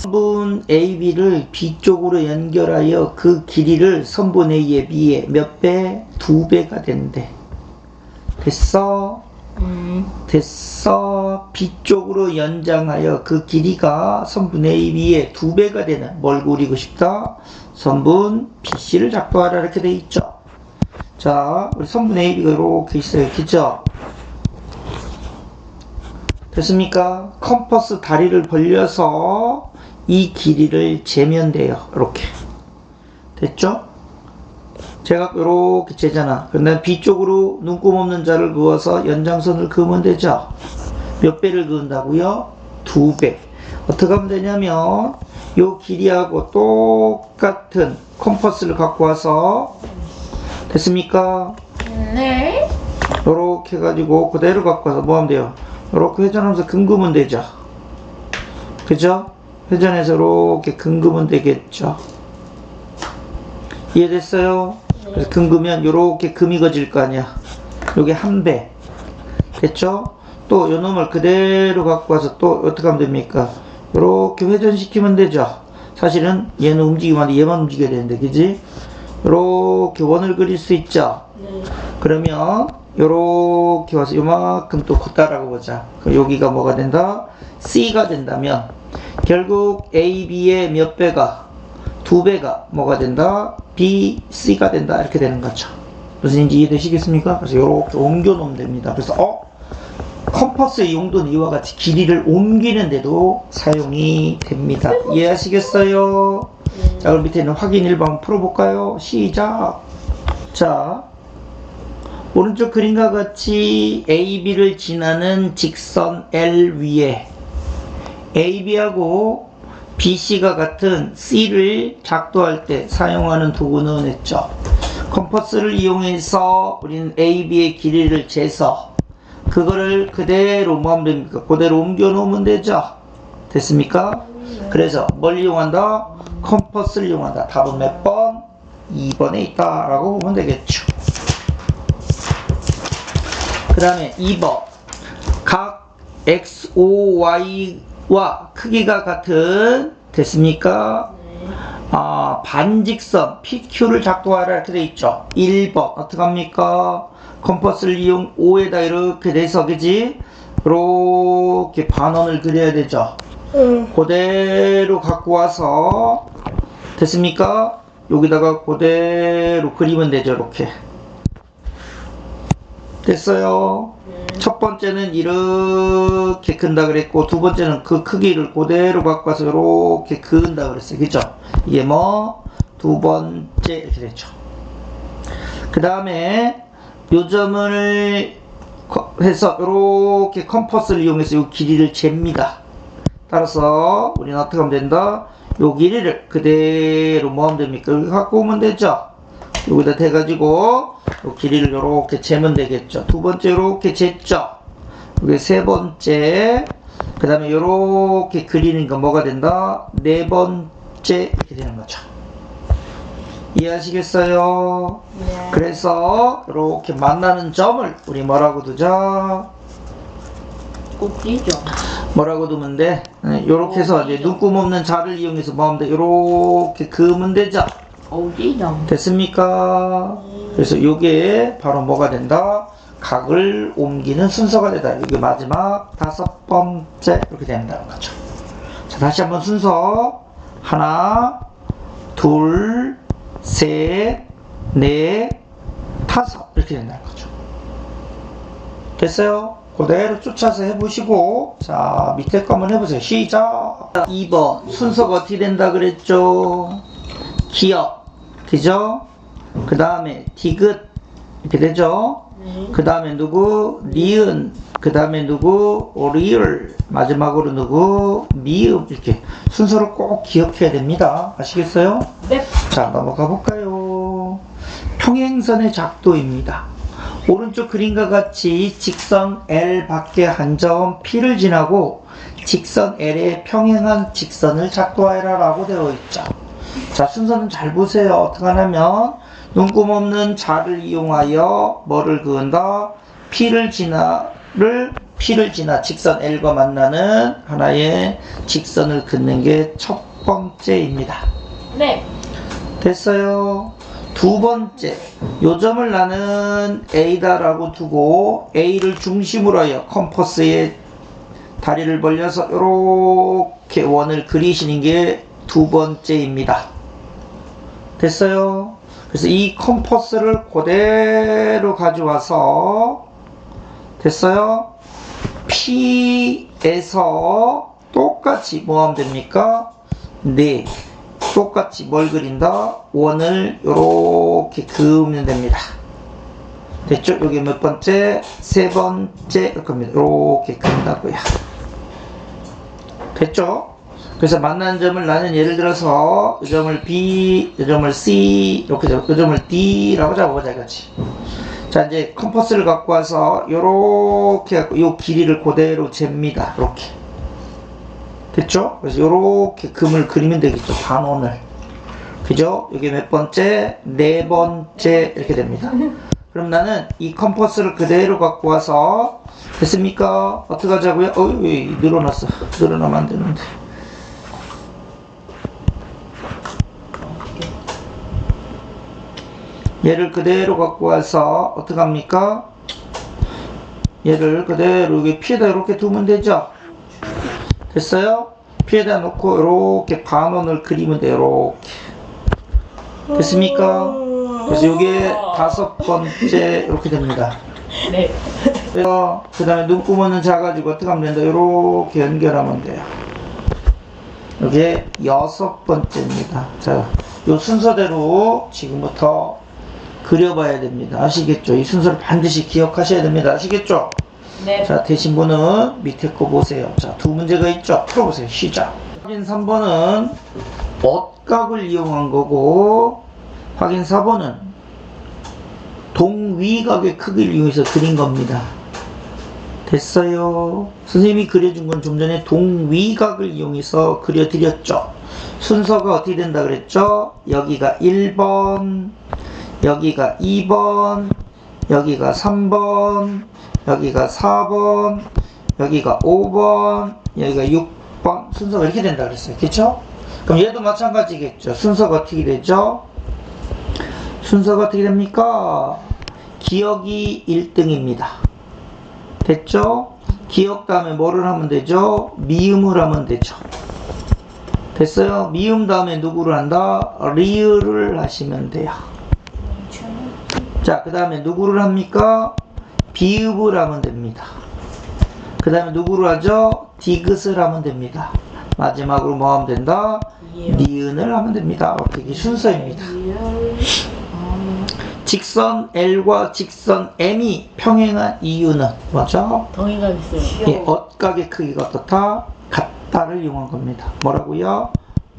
선분 AB를 B쪽으로 연결하여 그 길이를 선분 A의 B의 몇 배? 2배가 된대. 됐어? 됐어. B쪽으로 연장하여 그 길이가 선분 AB의 2배가 되는 뭘 그리고 싶다? 선분 BC를 작도하라 이렇게 돼 있죠. 자, 우리 선분 AB가 이렇게 있어요. 그죠? 됐습니까? 컴퍼스 다리를 벌려서 이 길이를 재면 돼요. 이렇게. 됐죠? 제가 이렇게 재잖아. 그런데 B쪽으로 눈곱 없는 자를 그어서 연장선을 그으면 되죠? 몇 배를 그은다고요? 2배. 어떻게 하면 되냐면 요 길이하고 똑같은 컴퍼스를 갖고 와서 됐습니까? 네. 요렇게 해가지고 그대로 갖고 와서 뭐 하면 돼요? 요렇게 회전하면서 금그면 되죠? 그죠? 회전해서 이렇게 금그면 되겠죠? 이해됐어요? 그래서 금그면 요렇게 금이 그어질 거 아니야. 요게 1배. 됐죠? 또 요 놈을 그대로 갖고 와서 또 어떻게 하면 됩니까? 요렇게 회전시키면 되죠? 사실은 얘는 움직이면 안 돼. 얘만 움직여야 되는데, 그지? 요렇게 원을 그릴 수 있죠? 네. 그러면 요렇게 와서 요만큼 또 걷다라고 보자. 그럼 여기가 뭐가 된다? C가 된다면 결국 A, B의 몇 배가? 2배가 뭐가 된다? B, C가 된다. 이렇게 되는 거죠. 무슨인지 이해되시겠습니까? 그래서 요렇게 옮겨 놓으면 됩니다. 그래서 컴퍼스의 용도는 이와 같이 길이를 옮기는데도 사용이 됩니다. 이해하시겠어요? 자, 그럼 밑에 있는 확인 1번 풀어볼까요? 시작! 자, 오른쪽 그림과 같이 AB를 지나는 직선 L 위에 AB하고 BC가 같은 C를 작도할 때 사용하는 도구는 했죠. 컴퍼스를 이용해서 우리는 AB의 길이를 재서 그거를 그대로 뭐 하면 됩니까? 그대로 옮겨 놓으면 되죠. 됐습니까? 그래서 뭘 이용한다? 컴퍼스를 이용한다. 답은 몇 번? 2번에 있다 라고 보면 되겠죠. 그 다음에 2번 각 XOY와 크기가 같은 됐습니까? 반직선 PQ를 작도하라 이렇게 돼 있죠. 1번 어떡합니까? 컴퍼스를 이용 O에다 이렇게 내서 그지? 이렇게 반원을 그려야 되죠. 그대로 갖고 와서 됐습니까? 여기다가 그대로 그리면 되죠. 이렇게 됐어요. 첫 번째는 이렇게 그은다 그랬고 두 번째는 그 크기를 그대로 갖고 와서 이렇게 그은다 그랬어요. 그죠? 이게 뭐 두 번째 이렇게 됐죠. 그 다음에 요 점을 해서 이렇게 컴퍼스를 이용해서 이 길이를 잽니다. 따라서 우리는 어떻게 하면 된다? 요 길이를 그대로 뭐 하면 됩니까? 여기 갖고 오면 되죠. 여기다 대가지고 요 길이를 이렇게 재면 되겠죠. 두 번째 이렇게 쟀죠. 여기 세 번째 그 다음에 이렇게 그리는 거 뭐가 된다? 네 번째 이렇게 되는 거죠. 이해하시겠어요? 네. 그래서 이렇게 만나는 점을 우리 뭐라고 두자? 꼭지죠. 뭐라고 두면 돼? 이렇게 해서 이제 눈곱 없는 자를 이용해서 뭐 하면 돼? 이렇게 그으면 되죠. 꼭지죠. 됐습니까? 그래서 요게 바로 뭐가 된다? 각을 옮기는 순서가 되다. 이게 마지막 다섯 번째 이렇게 된다는 거죠. 자, 다시 한번 순서 하나, 둘, 셋, 넷, 다섯 이렇게 된다는 거죠. 됐어요? 그대로 쫓아서 해보시고 자 밑에 거 한번 해보세요. 시작! 2번 순서가 어떻게 된다 그랬죠? 기역 그죠? 그 다음에 디귿 이렇게 되죠? 그 다음에 누구? 니은 그 다음에 누구? 리을 마지막으로 누구? 미음 이렇게 순서를 꼭 기억해야 됩니다. 아시겠어요? 네. 자 넘어가 볼까요? 평행선의 작도입니다. 오른쪽 그림과 같이 직선 L 밖에 한 점 P를 지나고 직선 L에 평행한 직선을 작도하여라 라고 되어 있죠. 자 순서는 잘 보세요. 어떻게 하냐면 눈곱 없는 자를 이용하여 뭐를 그은다? P를 P를 지나 직선 L과 만나는 하나의 직선을 긋는 게 첫 번째입니다. 네. 됐어요. 두 번째, 요 점을 나는 A다라고 두고 A를 중심으로 하여 컴퍼스에 다리를 벌려서 이렇게 원을 그리시는 게 두 번째입니다. 됐어요. 그래서 이 컴퍼스를 그대로 가져와서 됐어요. P에서 똑같이 뭐 하면 됩니까? 네, 똑같이 뭘 그린다? 원을 이렇게 그으면 됩니다. 됐죠? 여기 몇 번째? 세 번째 겁니다. 이렇게 그린다고요. 됐죠? 그래서 만나는 점을 나는 예를 들어서 이 점을 B, 이 점을 C 이렇게 잡고 이 점을 D라고 잡아보자 이거지. 자, 이제 컴퍼스를 갖고 와서 요렇게 갖고 요 길이를 그대로 잽니다. 이렇게. 됐죠? 그래서 요렇게 금을 그리면 되겠죠. 반원을. 그죠? 이게 몇 번째? 네 번째 이렇게 됩니다. 그럼 나는 이 컴퍼스를 그대로 갖고 와서 됐습니까? 어떻게 하자고요? 왜 늘어났어. 늘어나면 안 되는데. 얘를 그대로 갖고 와서 어떻게 합니까? 얘를 그대로 여기 P에다 이렇게 두면 되죠? 됐어요? P에다 놓고 이렇게 반원을 그리면 돼요. 이렇게. 됐습니까? 그래서 이게 다섯 번째 이렇게 됩니다. 네. 그래서 그 다음에 눈구멍은 작아지고 어떻게 하면 된다? 이렇게 연결하면 돼요. 이게 여섯 번째입니다. 자, 요 순서대로 지금부터 그려봐야 됩니다. 아시겠죠? 이 순서를 반드시 기억하셔야 됩니다. 아시겠죠? 네. 자, 되신 분은 밑에 거 보세요. 자, 두 문제가 있죠? 풀어보세요. 시작. 확인 3번은 억각을 이용한 거고, 확인 4번은 동위각의 크기를 이용해서 그린 겁니다. 됐어요. 선생님이 그려준 건 좀 전에 동위각을 이용해서 그려드렸죠. 순서가 어떻게 된다 그랬죠? 여기가 1번, 여기가 2번, 여기가 3번, 여기가 4번, 여기가 5번, 여기가 6번 순서가 이렇게 된다 그랬어요. 그쵸? 그럼 얘도 마찬가지겠죠. 순서가 어떻게 되죠? 순서가 어떻게 됩니까? 기억이 1등입니다. 됐죠? 기억 다음에 뭐를 하면 되죠? 미음을 하면 되죠. 됐어요? 미음 다음에 누구를 한다? 리을을 하시면 돼요. 자, 그 다음에 누구를 합니까? 비읍을 하면 됩니다. 그 다음에 누구를 하죠? 디귿을 하면 됩니다. 마지막으로 뭐 하면 된다? 니은을 하면 됩니다. 이렇게 순서입니다. 직선 L과 직선 M이 평행한 이유는 뭐죠? 동의가 있어요. 예, 억각의 크기가 어떻다? 같다를 이용한 겁니다. 뭐라고요?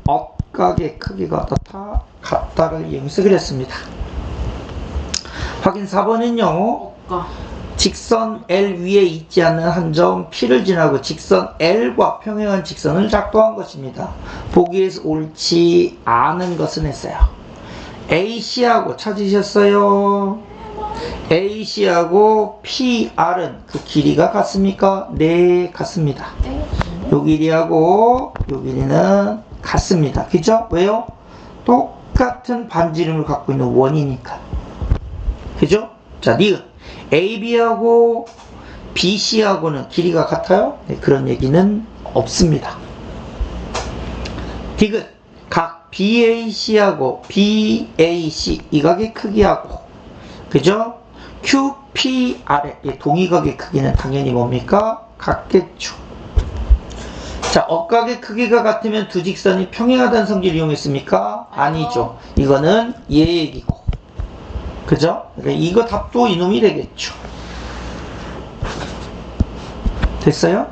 억각의 크기가 어떻다? 같다를 이용해서 그렸습니다. 확인 4번은요. 직선 L 위에 있지 않는 한 점 P를 지나고 직선 L과 평행한 직선을 작동한 것입니다. 보기에서 옳지 않은 것은 했어요. AC하고 찾으셨어요? AC하고 PR은 그 길이가 같습니까? 네, 같습니다. 요 길이하고 요 길이는 같습니다. 그죠? 왜요? 똑같은 반지름을 갖고 있는 원이니까. 그죠? 자, 니은 AB하고 BC하고는 길이가 같아요? 네, 그런 얘기는 없습니다. 디귿 각 BAC하고 BAC 이 각의 크기하고 그죠? QPR의 동의각의 크기는 당연히 뭡니까? 같겠죠. 자, 억각의 크기가 같으면 두 직선이 평행하다는 성질을 이용했습니까? 아니죠. 이거는 얘 얘기고. 그죠? 그러니까 이거 답도 이놈이 되겠죠. 됐어요?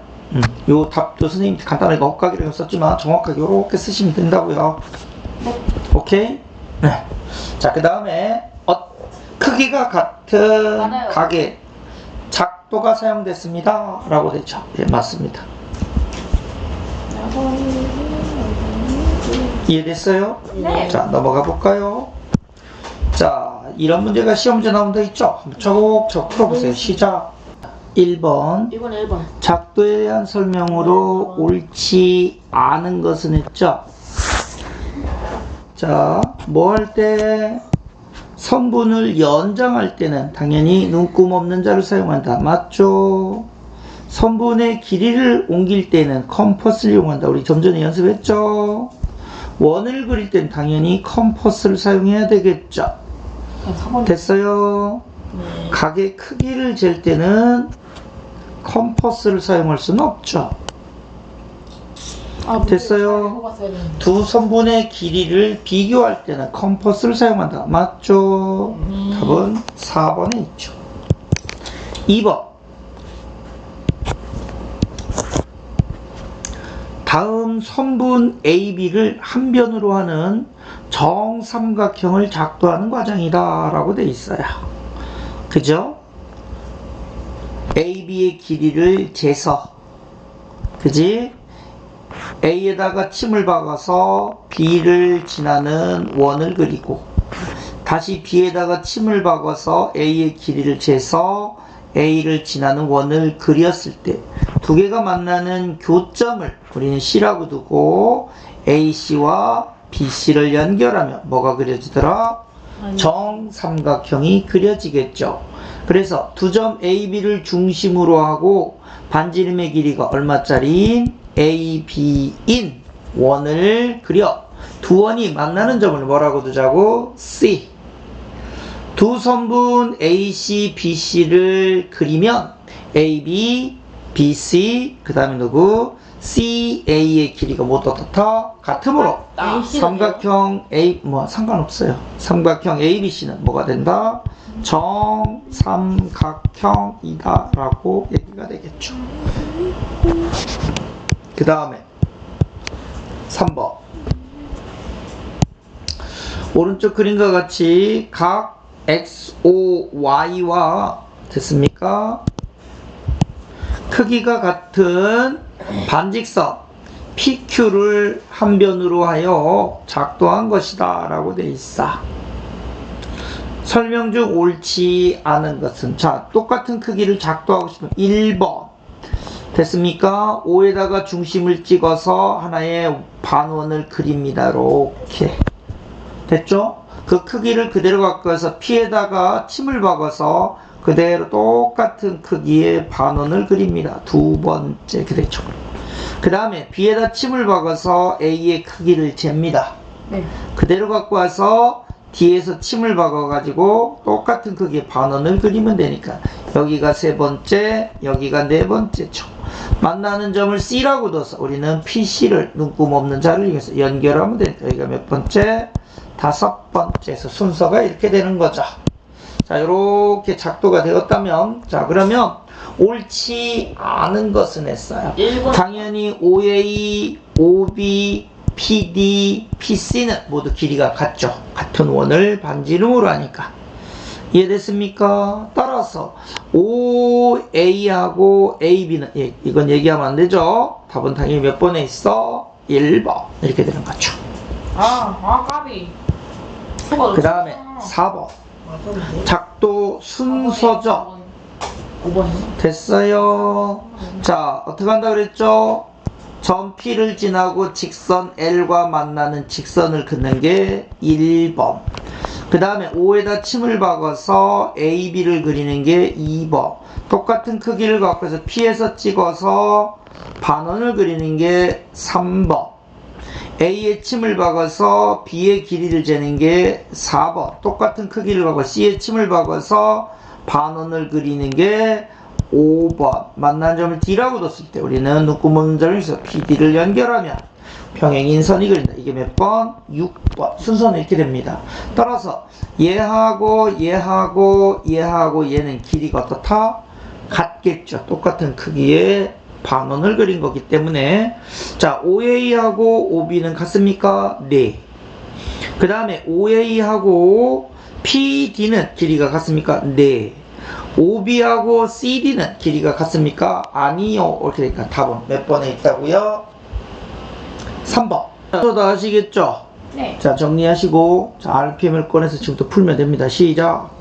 요 답도 선생님 간단하게 억각이라고 썼지만 정확하게 요렇게 쓰시면 된다고요. 네. 오케이? 네. 자, 그 다음에 크기가 같은 맞아요. 각의 작도가 사용됐습니다. 라고 되죠. 예, 맞습니다. 이해됐어요? 네. 자, 넘어가 볼까요? 자, 이런 문제가 시험 문제 나온다 있죠? 한번 차곡차곡 풀어보세요. 시작. 1번. 이건 1번. 작도에 대한 설명으로 옳지 않은 것은 했죠. 자, 뭐 할 때? 선분을 연장할 때는 당연히 눈금 없는 자를 사용한다. 맞죠? 선분의 길이를 옮길 때는 컴퍼스를 이용한다. 우리 좀 전에 연습했죠? 원을 그릴 때는 당연히 컴퍼스를 사용해야 되겠죠. 그냥 4번. 됐어요? 네. 각의 크기를 잴 때는 컴퍼스를 사용할 수는 없죠. 아, 됐어요? 뽑았어야 되는데. 두 선분의 길이를 비교할 때는 컴퍼스를 사용한다. 맞죠? 답은 4번에 있죠. 2번. 다음 선분 AB를 한 변으로 하는 정삼각형을 작도하는 과정이다 라고 돼 있어요. 그죠? AB의 길이를 재서, 그지? A에다가 침을 박아서 B를 지나는 원을 그리고, 다시 B에다가 침을 박아서 A의 길이를 재서 A를 지나는 원을 그렸을 때 두 개가 만나는 교점을 우리는 C라고 두고 AC와 BC를 연결하면 뭐가 그려지더라? 정삼각형이 그려지겠죠. 그래서 두 점 AB를 중심으로 하고 반지름의 길이가 얼마짜리? AB인 원을 그려 두 원이 만나는 점을 뭐라고 두자고? C. 두 선분 AC, BC를 그리면 AB, BC, 그 다음에 누구? CA의 길이가 모두 어떻다? 같으므로 삼각형 A, 뭐 상관없어요. 삼각형 ABC는 뭐가 된다? 정삼각형이다 라고 얘기가 되겠죠. 그 다음에 3번. 오른쪽 그림과 같이 각 XOY와 됐습니까? 크기가 같은 반직선 PQ를 한 변으로 하여 작도한 것이다 라고 돼 있어. 설명 중 옳지 않은 것은, 자, 똑같은 크기를 작도하고 싶으면 1번 됐습니까? O에다가 중심을 찍어서 하나의 반원을 그립니다. 이렇게 됐죠? 그 크기를 그대로 갖고 와서 P에다가 침을 박아서 그대로 똑같은 크기의 반원을 그립니다. 두 번째 그랬죠. 그 다음에 B에다 침을 박아서 A의 크기를 잽니다. 네. 그대로 갖고 와서 D에서 침을 박아가지고 똑같은 크기의 반원을 그리면 되니까 여기가 세 번째, 여기가 네 번째죠. 만나는 점을 C라고 둬서 우리는 PC를 눈금 없는 자를 이용해서 연결하면 되니까 여기가 몇 번째? 다섯 번째에서 순서가 이렇게 되는 거죠. 자, 이렇게 작도가 되었다면, 자, 그러면 옳지 않은 것은 했어요. 1번. 당연히 OA, OB, PD, PC는 모두 길이가 같죠. 같은 원을 반지름으로 하니까. 이해됐습니까? 따라서 OA하고 AB는, 예, 이건 얘기하면 안 되죠. 답은 당연히 몇 번에 있어? 1번. 이렇게 되는 거죠. 까비. 그 다음에 4번. 작도 순서죠. 5번. 됐어요. 자, 어떻게 한다 그랬죠? 점 P를 지나고 직선 L과 만나는 직선을 긋는 게 1번. 그 다음에 O에다 침을 박아서 AB를 그리는 게 2번. 똑같은 크기를 갖고 해서 P에서 찍어서 반원을 그리는 게 3번. A에 침을 박아서 B의 길이를 재는 게 4번. 똑같은 크기를 갖고 C에 침을 박아서 반원을 그리는 게 5번. 만난 점을 D라고 뒀을 때 우리는 눈금 없는 점에서 PD를 연결하면 평행인선이 그린다. 이게 몇 번? 6번. 순서는 이렇게 됩니다. 따라서 얘하고 얘하고 얘하고 얘는 길이가 어떻다? 같겠죠. 똑같은 크기의 반원을 그린 거기 때문에. 자, OA하고 OB는 같습니까? 네. 그 다음에 OA하고 PD는 길이가 같습니까? 네. OB하고 CD는 길이가 같습니까? 아니요. 이렇게 되니까 답은 몇 번에 있다고요? 3번. 또 다 아시겠죠? 네. 자, 정리하시고, 자, RPM을 꺼내서 지금부터 풀면 됩니다. 시작.